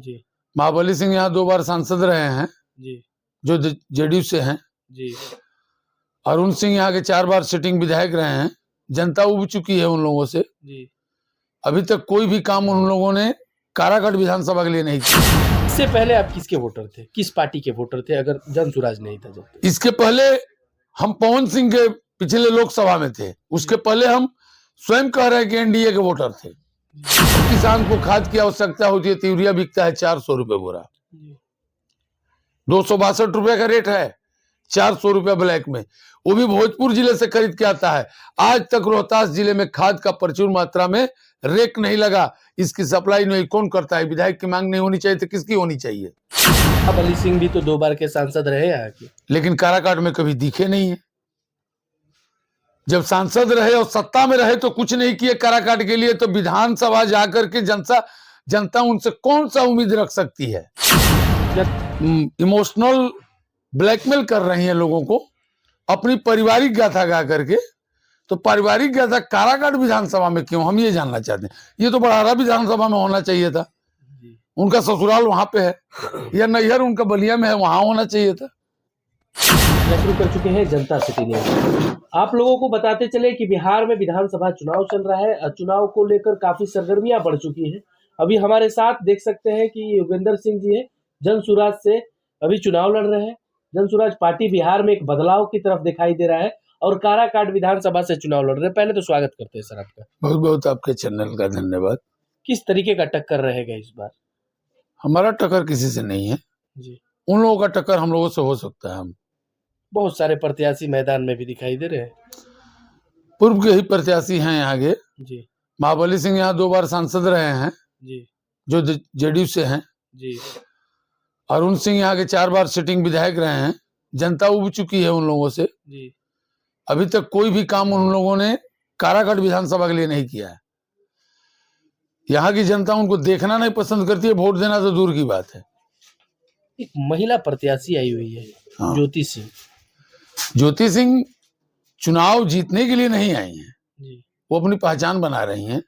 जी। महाबली सिंह यहाँ 2 बार सांसद रहे हैं जी। जो जेडीयू से हैं। जी। अरुण सिंह यहाँ के 4 बार सिटिंग विधायक रहे हैं। जनता उब चुकी है उन लोगों से। जी। अभी तक कोई भी काम उन लोगों ने काराकाट विधानसभा के लिए नहीं किया। इससे पहले आप किसके वोटर थे, किस पार्टी के वोटर थे अगर जनसुराज नहीं था जब? इसके पहले हम पवन सिंह के पिछले लोकसभा में थे। उसके पहले हम स्वयं कह रहे हैं कि एनडीए के वोटर थे। किसान को खाद की आवश्यकता होती है तो यूरिया बिकता है 400 रुपए बोरा। 262 रुपए का रेट है, 400 रुपया ब्लैक में, वो भी भोजपुर जिले से खरीद के आता है। आज तक रोहतास जिले में खाद का प्रचुर मात्रा में रेक नहीं लगा। इसकी सप्लाई नहीं कौन करता है? विधायक की मांग नहीं होनी चाहिए तो किसकी होनी चाहिए? महाबली सिंह भी तो 2 बार के सांसद रहे यहाँ के, लेकिन काराकाट में कभी दिखे नहीं है। जब सांसद रहे और सत्ता में रहे तो कुछ नहीं किए काराकाट के लिए, तो विधानसभा जाकर के जनता उनसे कौन सा उम्मीद रख सकती है? इमोशनल ब्लैकमेल कर रही है लोगों को अपनी पारिवारिक गाथा गा करके। तो पारिवारिक गाथा काराकाट विधानसभा में क्यों, हम ये जानना चाहते हैं। ये तो बड़ारा विधानसभा में होना चाहिए था। उनका ससुराल वहां पे है या नैहर उनका बलिया में है, वहां होना चाहिए था। शुरू कर चुके हैं जनता सिटी न्यूज। आप लोगों को बताते चले कि बिहार में विधानसभा चुनाव चल रहा है। चुनाव को लेकर काफी सरगर्मियां बढ़ चुकी हैं। अभी हमारे साथ देख सकते हैं कि योगेंद्र सिंह जी है, जनसुराज से अभी चुनाव लड़ रहे हैं। जनसुराज पार्टी बिहार में एक बदलाव की तरफ दिखाई दे रहा है और काराकाट विधानसभा से चुनाव लड़ रहे हैं। पहले तो स्वागत करते हैं सर आपका। बहुत बहुत आपके चैनल का धन्यवाद। किस तरीके का टक्कर रहेगा इस बार? हमारा टक्कर किसी से नहीं है जी। उन लोगों का टक्कर हम लोगों से हो सकता है। हम बहुत सारे प्रत्याशी मैदान में भी दिखाई दे रहे हैं। पूर्व के ही प्रत्याशी हैं यहाँ के। जी। महाबली सिंह यहाँ 2 बार सांसद रहे हैं जी। जो जेडीयू से हैं। जी। अरुण सिंह यहाँ के 4 बार सिटिंग विधायक रहे हैं। जनता उब चुकी है उन लोगों से। जी। अभी तक कोई भी काम उन लोगों ने काराकाट विधानसभा के लिए नहीं किया है। यहाँ की जनता उनको देखना नहीं पसंद करती है, वोट देना तो दूर की बात है। एक महिला प्रत्याशी आई हुई है, हाँ। ज्योति सिंह। ज्योति सिंह चुनाव जीतने के लिए नहीं आई हैं। जी। वो अपनी पहचान बना रही हैं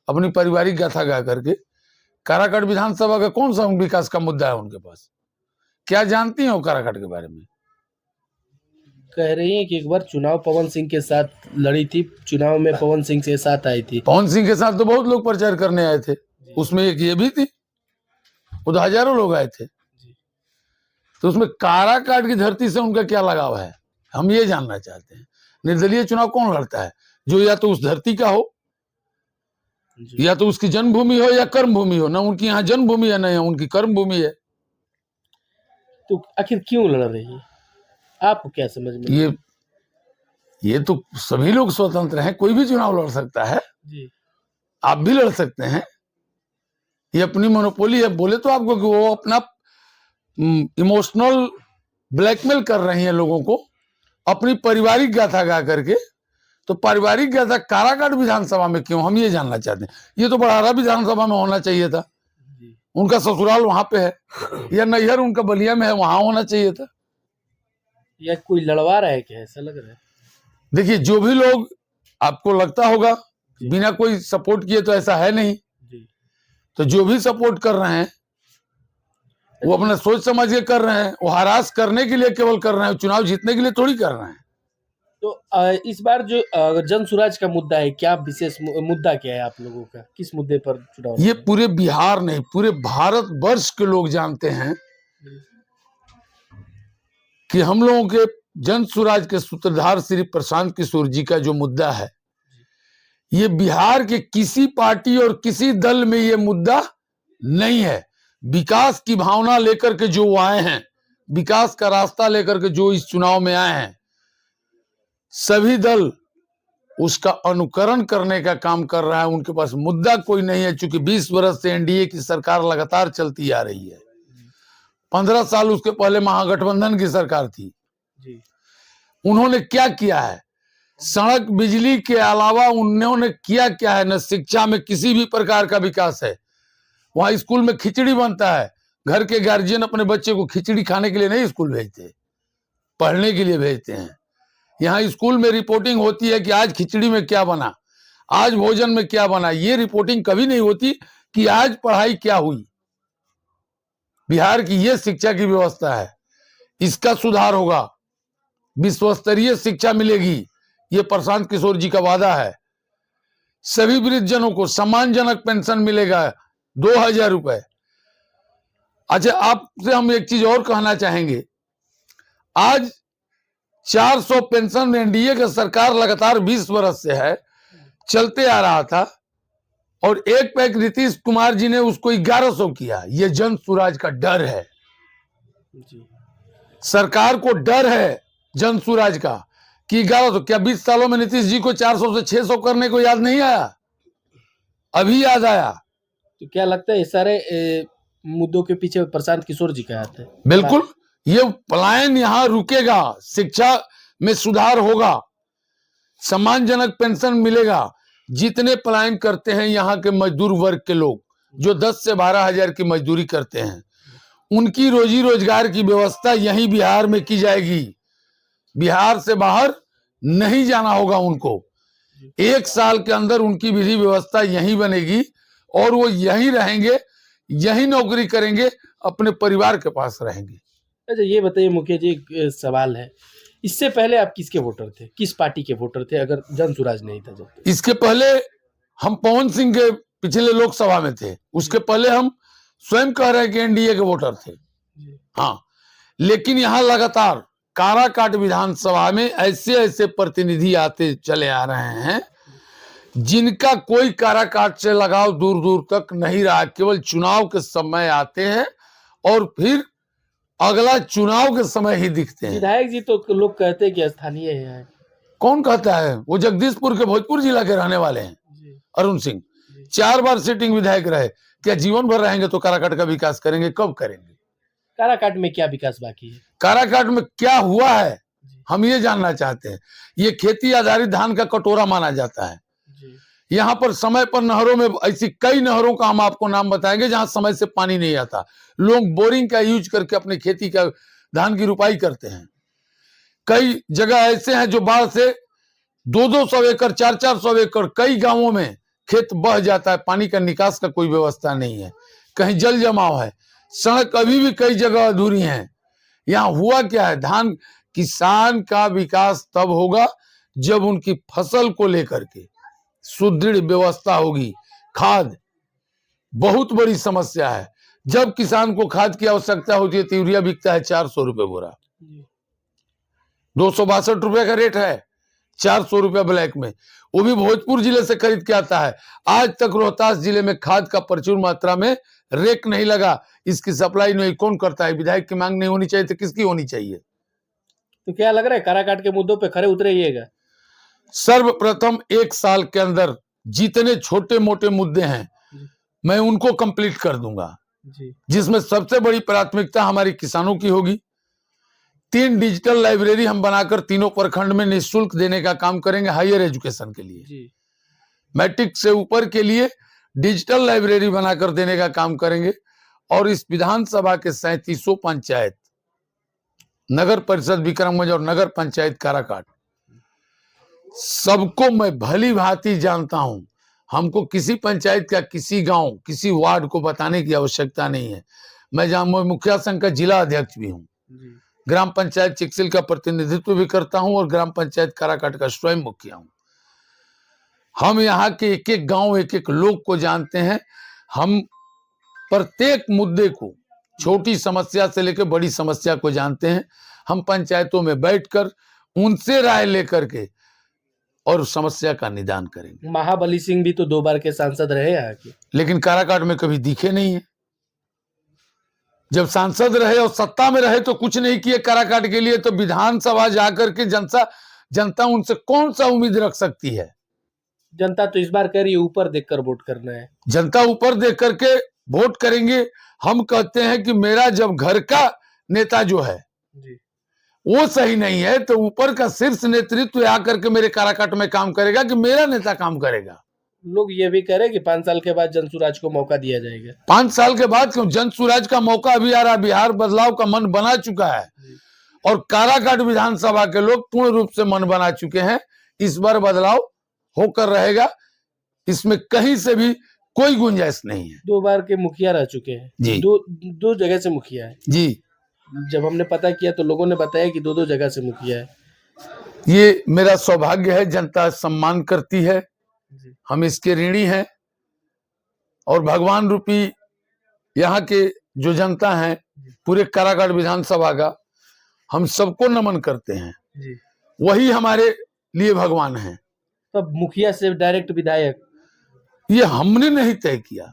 अपनी पारिवारिक गाथा गा करके। काराकाट विधानसभा का कौन सा विकास का मुद्दा है उनके पास? क्या जानती हैं वो काराकाट के बारे में? कह रही हैं कि एक बार चुनाव पवन सिंह के साथ लड़ी थी, चुनाव में पवन सिंह के साथ आई थी। पवन सिंह के साथ तो बहुत लोग प्रचार करने आए थे, उसमें एक ये भी थी, वो तो हजारों लोग आए थे। तो उसमें काराकाट की धरती से उनका क्या लगाव है, हम ये जानना चाहते हैं। निर्दलीय चुनाव कौन लड़ता है? जो या तो उस धरती का हो, या तो उसकी जन्मभूमि हो या कर्म भूमि हो। ना उनकी यहाँ जन्मभूमि है, ना उनकी कर्म भूमि है। तो आखिर क्यों लड़ रही है, आपको क्या समझ में? ये तो सभी लोग स्वतंत्र हैं, कोई भी चुनाव लड़ सकता है। जी। आप भी लड़ सकते हैं, ये अपनी मोनोपोली है। बोले तो आपको कि वो अपना इमोशनल ब्लैकमेल कर रही हैं लोगों को अपनी पारिवारिक गाथा गा करके। तो पारिवारिक गाथा काराकाट विधानसभा में क्यों, हम ये जानना चाहते हैं। ये तो बड़ारा विधानसभा में होना चाहिए था। उनका ससुराल वहां पे है या नैहर उनका बलिया में है, वहां होना चाहिए था। या कोई लड़वा रहा है क्या, ऐसा लग रहा है? देखिए, जो भी लोग आपको लगता होगा बिना कोई सपोर्ट किए, तो ऐसा है नहीं। तो जो भी सपोर्ट कर रहे हैं वो अपना सोच समझ के कर रहे हैं। वो हरास करने के लिए केवल कर रहे हैं, चुनाव जीतने के लिए थोड़ी कर रहे हैं। तो इस बार जो जनसुराज का मुद्दा है, क्या विशेष मुद्दा क्या है आप लोगों का? किस मुद्दे पर चुनाव? ये पूरे बिहार नहीं, पूरे भारत वर्ष के लोग जानते हैं कि हम लोगों के जनसुराज के सूत्रधार श्री प्रशांत किशोर जी का जो मुद्दा है, ये बिहार के किसी पार्टी और किसी दल में ये मुद्दा नहीं है। विकास की भावना लेकर के जो आए हैं, विकास का रास्ता लेकर के जो इस चुनाव में आए हैं, सभी दल उसका अनुकरण करने का काम कर रहा है। उनके पास मुद्दा कोई नहीं है, क्योंकि 20 वर्ष से एनडीए की सरकार लगातार चलती आ रही है। 15 साल उसके पहले महागठबंधन की सरकार थी। उन्होंने क्या किया है? सड़क बिजली के अलावा उन्होंने किया क्या है? न शिक्षा में किसी भी प्रकार का विकास है। वहां स्कूल में खिचड़ी बनता है, घर के गार्जियन अपने बच्चे को खिचड़ी खाने के लिए नहीं स्कूल भेजते, पढ़ने के लिए भेजते हैं। यहाँ स्कूल में रिपोर्टिंग होती है कि आज खिचड़ी में क्या बना, आज भोजन में क्या बना। ये रिपोर्टिंग कभी नहीं होती कि आज पढ़ाई क्या हुई। बिहार की ये शिक्षा की व्यवस्था है, इसका सुधार होगा, विश्व स्तरीय शिक्षा मिलेगी, ये प्रशांत किशोर जी का वादा है। सभी वृद्धजनों को सम्मानजनक पेंशन मिलेगा 2000 रुपए। अच्छा, आपसे हम एक चीज और कहना चाहेंगे, आज 400 पेंशन एनडीए की सरकार लगातार 20 वर्ष से है, चलते आ रहा था, और एक पैक नीतीश कुमार जी ने उसको 1100 किया। ये जन सुराज का डर है, जी। सरकार को डर है जन सुराज का कि 1100। क्या 20 सालों में नीतीश जी को 400 से 600 करने को याद नहीं आया? अभी याद आया। तो क्या लगता है ये सारे मुद्दों के पीछे प्रशांत किशोर जी का हाथ है? बिल्कुल, ये पलायन यहां रुकेगा, शिक्षा में सुधार होगा, सम्मानजनक पेंशन मिलेगा। जितने पलायन करते हैं यहाँ के मजदूर वर्ग के लोग, जो 10 से 12 हजार की मजदूरी करते हैं, उनकी रोजी रोजगार की व्यवस्था यहीं बिहार में की जाएगी। बिहार से बाहर नहीं जाना होगा उनको। 1 साल के अंदर उनकी विधि व्यवस्था यहीं बनेगी और वो यहीं रहेंगे, यहीं नौकरी करेंगे, अपने परिवार के पास रहेंगे। अच्छा, ये बताइए मुखिया जी, एक सवाल है, इससे पहले आप किसके वोटर थे, किस पार्टी के वोटर थे, अगर जन सुराज नहीं था जब? इसके पहले हम पवन सिंह के पिछले लोकसभा में थे, उसके पहले हम स्वयं कह रहे हैं कि एनडीए के वोटर थे। हाँ, लेकिन यहाँ लगातार काराकाट विधानसभा में ऐसे ऐसे प्रतिनिधि आते चले आ रहे हैं जिनका कोई काराकाट से लगाव दूर दूर तक नहीं रहा, केवल चुनाव के समय आते हैं और फिर अगला चुनाव के समय ही दिखते हैं। विधायक जी तो लोग कहते हैं कि स्थानीय है। कौन कहता है? वो जगदीशपुर के भोजपुर जिला के रहने वाले हैं, अरुण सिंह। 4 बार सिटिंग विधायक रहे। क्या जीवन भर रहेंगे तो काराकाट का विकास करेंगे? कब करेंगे? काराकाट में क्या विकास बाकी है? काराकाट में क्या हुआ है, हम ये जानना चाहते हैं। ये खेती आधारित धान का कटोरा माना जाता है। यहाँ पर समय पर नहरों में, ऐसी कई नहरों का हम आपको नाम बताएंगे जहां समय से पानी नहीं आता, लोग बोरिंग का यूज करके अपने खेती का धान की रुपाई करते हैं। कई जगह ऐसे हैं जो बाढ़ से 200-200 एकड़ 400-400 एकड़ कई गांवों में खेत बह जाता है, पानी का निकास का कोई व्यवस्था नहीं है, कहीं जल जमाव है, सड़क अभी भी कई जगह अधूरी हैं। यहाँ हुआ क्या है? धान किसान का विकास तब होगा जब उनकी फसल को लेकर के सुदृढ़ व्यवस्था होगी। खाद बहुत बड़ी समस्या है। जब किसान को खाद की आवश्यकता होती है तो यूरिया बिकता है 400 रुपए बोरा, 262 रुपए का रेट है, 400 रुपया ब्लैक में, वो भी भोजपुर जिले से खरीद के आता है। आज तक रोहतास जिले में खाद का प्रचुर मात्रा में रेक नहीं लगा, इसकी सप्लाई नहीं कौन करता है? विधायक की मांग नहीं होनी चाहिए तो किसकी होनी चाहिए? तो क्या लग रहा है काराकाट के मुद्दों पे खरे उतरेगा? सर्वप्रथम 1 साल के अंदर जितने छोटे मोटे मुद्दे हैं मैं उनको कंप्लीट कर दूंगा, जिसमें सबसे बड़ी प्राथमिकता हमारी किसानों की होगी। 3 डिजिटल लाइब्रेरी हम बनाकर तीनों प्रखंड में निःशुल्क देने का काम करेंगे हायर एजुकेशन के लिए। मैट्रिक से ऊपर के लिए डिजिटल लाइब्रेरी बनाकर देने का काम करेंगे। और इस विधानसभा के 37 पंचायत, नगर परिषद विक्रमगंज और नगर पंचायत काराकाट, सबको मैं भली भांति जानता हूं। हमको किसी पंचायत का, किसी गांव, किसी वार्ड को बताने की आवश्यकता नहीं है। मैं मुखिया संघ का जिला अध्यक्ष भी हूं, ग्राम पंचायत चिक्सिल का प्रतिनिधित्व भी करता हूं और ग्राम पंचायत काराकाट का स्वयं मुखिया हूं। हम यहाँ के एक एक गांव, एक एक लोग को जानते हैं। हम प्रत्येक मुद्दे को, छोटी समस्या से लेकर बड़ी समस्या को जानते हैं। हम पंचायतों में बैठकर उनसे राय लेकर के और समस्या का निदान करेंगे। महाबली सिंह भी तो 2 बार के सांसद रहे यहाँ के, लेकिन काराकाट में कभी दिखे नहीं है। जब सांसद रहे और सत्ता में रहे तो कुछ नहीं किए काराकाट के लिए, तो विधानसभा जाकर के जनता उनसे कौन सा उम्मीद रख सकती है? जनता तो इस बार कह रही है ऊपर देखकर वोट करना है। जनता ऊपर देख करके वोट करेंगे। हम कहते हैं कि मेरा जब घर का नेता जो है वो सही नहीं है तो ऊपर का शीर्ष नेतृत्व आकर के मेरे काराकाट में काम करेगा कि मेरा नेता काम करेगा? लोग ये भी कह रहे हैं कि 5 साल के बाद जनसुराज को मौका दिया जाएगा। 5 साल के बाद क्यों? जनसुराज का मौका अभी आ रहा। बिहार बदलाव का मन बना चुका है और काराकाट विधानसभा के लोग पूर्ण रूप से मन बना चुके हैं। इस बार बदलाव होकर रहेगा, इसमें कहीं से भी कोई गुंजाइश नहीं है। 2 बार के मुखिया रह चुके हैं जी। दो जगह से मुखिया है। जी, जब हमने पता किया तो लोगों ने बताया कि 2 जगह से मुखिया है। ये मेरा सौभाग्य है, जनता सम्मान करती है, जी। हम इसके ऋणी हैं। और भगवान रूपी यहाँ के जो जनता है, पूरे कारागार विधानसभा का हम सबको नमन करते हैं। जी। वही हमारे लिए भगवान हैं। तब मुखिया से डायरेक्ट विधायक, ये हमने नहीं तय किया।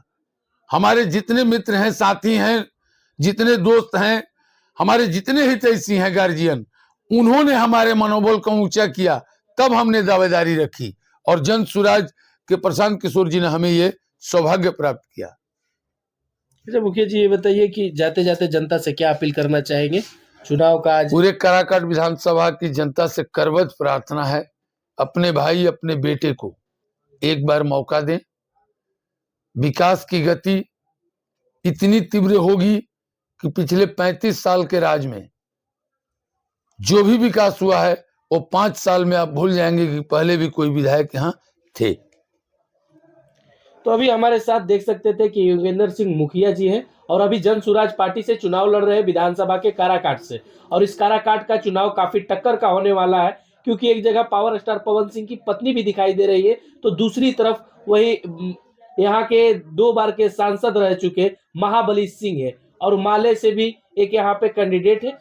हमारे जितने मित्र हैं, साथी हैं, जितने दोस्त हैं, हमारे जितने हितैषी हैं, गार्जियन, उन्होंने हमारे मनोबल को ऊंचा किया, तब हमने दावेदारी रखी और जन सुराज के प्रशांत किशोर जी ने हमें ये सौभाग्य प्राप्त किया। अच्छा मुखिया जी, ये बताइए कि जाते जाते जनता से क्या अपील करना चाहेंगे? चुनाव का आज पूरे काराकाट विधानसभा की जनता से करबद्ध प्रार्थना है, अपने भाई अपने बेटे को एक बार मौका दें। विकास की गति इतनी तीव्र होगी कि पिछले 35 साल के राज में जो भी विकास हुआ है वो 5 साल में आप भूल जाएंगे कि पहले भी कोई विधायक यहाँ थे। तो अभी हमारे साथ देख सकते थे कि योगेंद्र सिंह मुखिया जी हैं और अभी जन सुराज पार्टी से चुनाव लड़ रहे हैं विधानसभा के काराकाट से। और इस काराकाट का चुनाव काफी टक्कर का होने वाला है, क्योंकि एक जगह पावर स्टार पवन सिंह की पत्नी भी दिखाई दे रही है, तो दूसरी तरफ वही यहाँ के 2 बार के सांसद रह चुके महाबली सिंह है और माले से भी एक यहाँ पे कैंडिडेट है।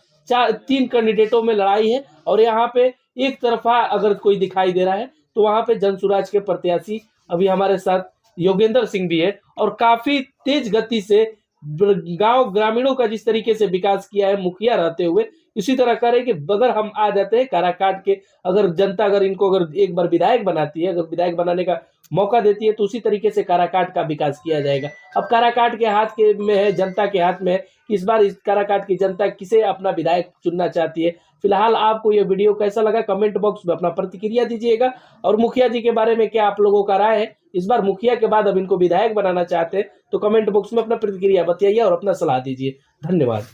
3 कैंडिडेटों में लड़ाई है और यहाँ पे एक तरफा अगर कोई दिखाई दे रहा है तो वहां पे जन सुराज के प्रत्याशी अभी हमारे साथ योगेंद्र सिंह भी है और काफी तेज गति से गांव ग्रामीणों का जिस तरीके से विकास किया है मुखिया रहते हुए, इसी तरह करें कि अगर हम आ जाते हैं काराकाट के, अगर जनता अगर इनको अगर एक बार विधायक बनाती है, अगर विधायक बनाने का मौका देती है, तो उसी तरीके से काराकाट का विकास किया जाएगा। अब काराकाट के हाथ के में है, जनता के हाथ में है, इस बार इस काराकाट की जनता किसे अपना विधायक चुनना चाहती है। फिलहाल आपको ये वीडियो कैसा लगा कमेंट बॉक्स में अपना प्रतिक्रिया दीजिएगा। और मुखिया जी के बारे में क्या आप लोगों का राय है, इस बार मुखिया के बाद अब इनको विधायक बनाना चाहते हैं तो कमेंट बॉक्स में अपना प्रतिक्रिया बताइए और अपना सलाह दीजिए। धन्यवाद।